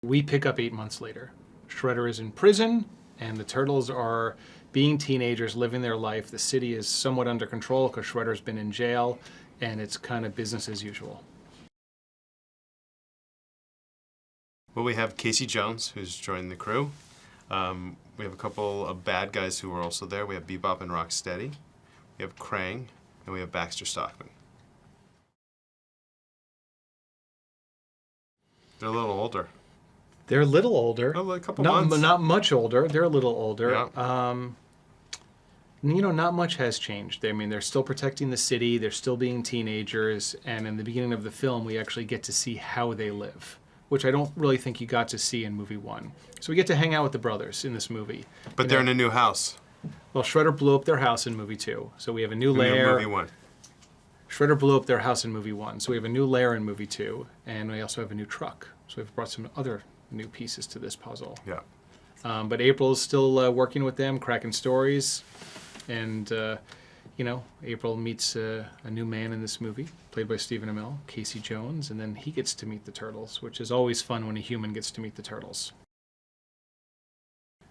We pick up 8 months later. Shredder is in prison, and the Turtles are being teenagers, living their life. The city is somewhat under control because Shredder's been in jail, and it's kind of business as usual. Well, we have Casey Jones, who's joined the crew. We have a couple of bad guys who are also there. We have Bebop and Rocksteady. We have Krang, and we have Baxter Stockman. They're a little older. They're a little older. Oh, a couple months. Not much older. They're a little older. Yeah. You know, not much has changed. I mean, they're still protecting the city. They're still being teenagers. And in the beginning of the film, we actually get to see how they live, which I don't really think you got to see in movie 1. So we get to hang out with the brothers in this movie. But they're in a new house. Well, Shredder blew up their house in movie 2. So we have a new lair. In movie 1. Shredder blew up their house in movie 1. So we have a new lair in movie 2. And we also have a new truck. So we've brought some other new pieces to this puzzle. Yeah. But April's still working with them, cracking stories. And, you know, April meets a new man in this movie, played by Stephen Amell, Casey Jones, and then he gets to meet the Turtles, which is always fun when a human gets to meet the Turtles.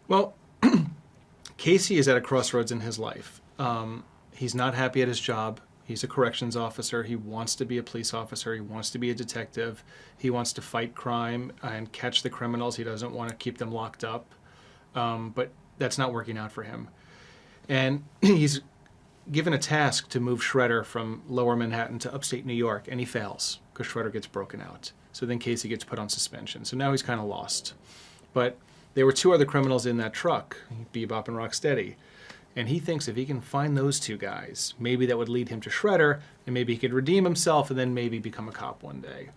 Well, Casey is at a crossroads in his life. He's not happy at his job. He's a corrections officer. He wants to be a police officer. He wants to be a detective. He wants to fight crime and catch the criminals. He doesn't want to keep them locked up. But that's not working out for him. And he's given a task to move Shredder from lower Manhattan to upstate New York, and he fails because Shredder gets broken out. So then Casey gets put on suspension. So now he's kind of lost. But there were 2 other criminals in that truck, Bebop and Rocksteady. And he thinks if he can find those 2 guys, maybe that would lead him to Shredder, and maybe he could redeem himself and then maybe become a cop one day.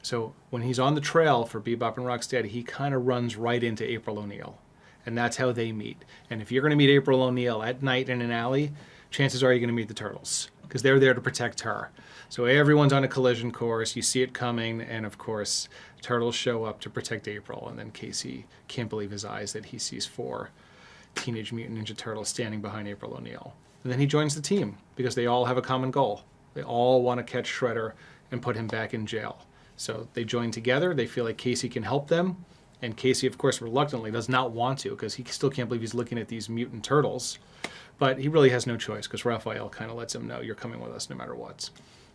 So when he's on the trail for Bebop and Rocksteady, he kind of runs right into April O'Neil. And that's how they meet. And if you're going to meet April O'Neil at night in an alley, chances are you're going to meet the Turtles, because they're there to protect her. So everyone's on a collision course. You see it coming, and of course, Turtles show up to protect April, and then Casey can't believe his eyes that he sees 4 Teenage Mutant Ninja Turtles standing behind April O'Neil. And then he joins the team, because they all have a common goal. They all want to catch Shredder and put him back in jail. So they join together. They feel like Casey can help them. And Casey, of course, reluctantly does not want to, because he still can't believe he's looking at these mutant turtles. But he really has no choice, because Raphael kind of lets him know, you're coming with us no matter what.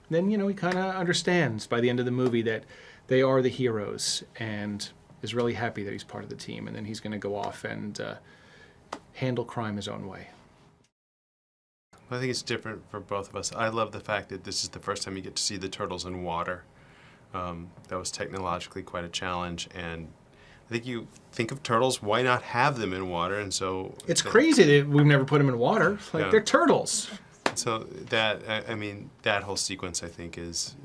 Then, you know, he kind of understands by the end of the movie that they are the heroes, and is really happy that he's part of the team. And then he's going to go off and handle crime his own way. I think it's different for both of us. I love the fact that this is the first time you get to see the Turtles in water. That was technologically quite a challenge, and I think you think of turtles, why not have them in water? And so it's crazy that we've never put them in water. Like, yeah. They're turtles. So that, I mean, that whole sequence, I think, is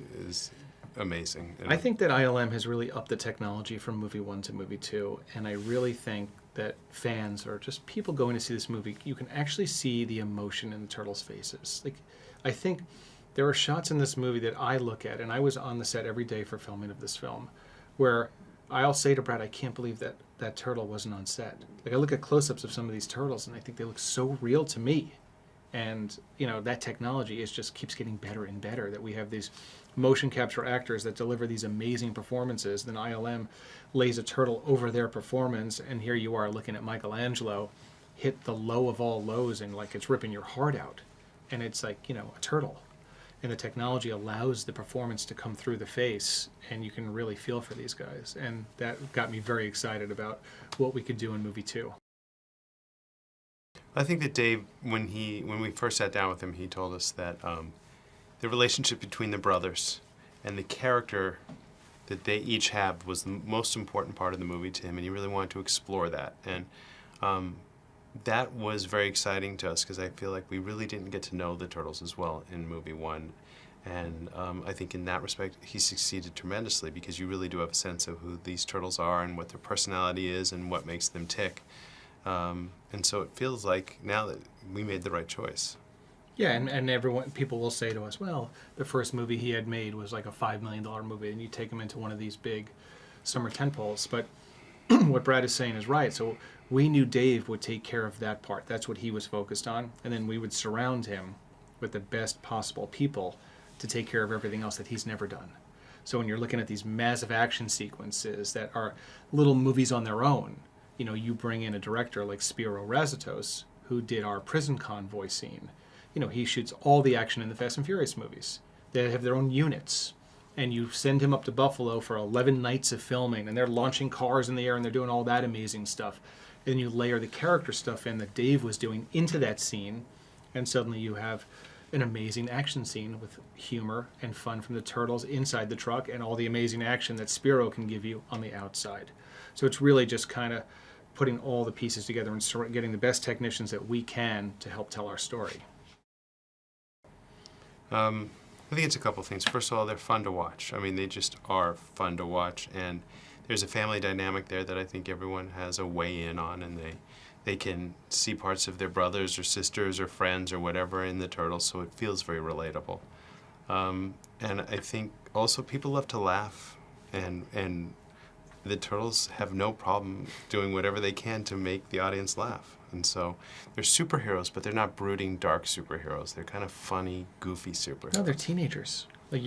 amazing. And I think that ILM has really upped the technology from movie 1 to movie 2, and I really think that fans or just people going to see this movie, you can actually see the emotion in the turtles' faces. Like, I think there are shots in this movie that I look at, and I was on the set every day for filming of this film, where I'll say to Brad, I can't believe that that turtle wasn't on set. Like, I look at close-ups of some of these turtles, and I think they look so real to me. And, you know, that technology just keeps getting better and better, that we have these motion capture actors that deliver these amazing performances. Then ILM lays a turtle over their performance, and here you are looking at Michelangelo hit the low of all lows, and like it's ripping your heart out. And it's like, you know, a turtle. And the technology allows the performance to come through the face, and you can really feel for these guys. And that got me very excited about what we could do in movie 2. I think that Dave, when we first sat down with him, he told us that the relationship between the brothers and the character that they each have was the most important part of the movie to him, and he really wanted to explore that. And that was very exciting to us, because I feel like we really didn't get to know the Turtles as well in movie 1. And I think in that respect, he succeeded tremendously, because you really do have a sense of who these Turtles are and what their personality is and what makes them tick. And so it feels like now that we made the right choice. Yeah, and people will say to us, well, the first movie he had made was like a $5 million movie, and you take him into one of these big summer tentpoles. But what Brad is saying is right. So we knew Dave would take care of that part. That's what he was focused on. And then we would surround him with the best possible people to take care of everything else that he's never done. So when you're looking at these massive action sequences that are little movies on their own, you know, you bring in a director like Spiro Razatos, who did our prison convoy scene. You know, he shoots all the action in the Fast and Furious movies. They have their own units. And you send him up to Buffalo for 11 nights of filming, and they're launching cars in the air, and they're doing all that amazing stuff. And you layer the character stuff in that Dave was doing into that scene, and suddenly you have an amazing action scene with humor and fun from the turtles inside the truck and all the amazing action that Spiro can give you on the outside. So it's really just kind of putting all the pieces together and getting the best technicians that we can to help tell our story. I think it's a couple things. First of all, they're fun to watch. I mean, they just are fun to watch, and there's a family dynamic there that I think everyone has a weigh in on, and they can see parts of their brothers or sisters or friends or whatever in the Turtles, so it feels very relatable. And I think also people love to laugh, and the Turtles have no problem doing whatever they can to make the audience laugh. And so they're superheroes, but they're not brooding, dark superheroes. They're kind of funny, goofy superheroes. No, they're teenagers. Like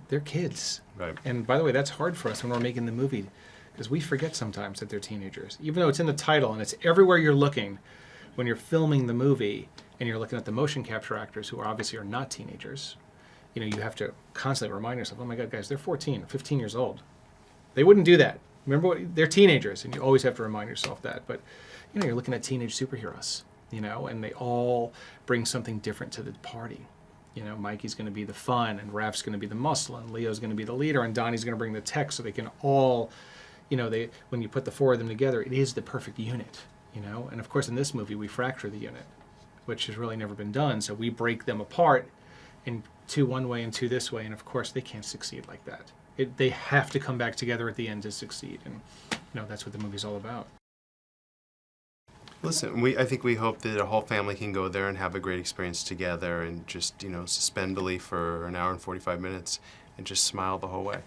they're kids. Right. And by the way, that's hard for us when we're making the movie, because we forget sometimes that they're teenagers, even though it's in the title and it's everywhere you're looking. When you're filming the movie and you're looking at the motion capture actors who obviously are not teenagers, you have to constantly remind yourself, oh my God, guys, they're 14, 15 years old. They wouldn't do that. Remember, they're teenagers, and you always have to remind yourself that. But you're looking at teenage superheroes, and they all bring something different to the party. Mikey's going to be the fun, and Raph's going to be the muscle, and Leo's going to be the leader, and Donnie's going to bring the tech, so they can all, when you put the four of them together, it is the perfect unit, And of course, in this movie, we fracture the unit, which has really never been done. So we break them apart in two one way and two this way, and of course, they can't succeed like that. They have to come back together at the end to succeed, and that's what the movie's all about. Listen, I think we hope that a whole family can go there and have a great experience together and just, suspend belief for an hour and 45 minutes and just smile the whole way.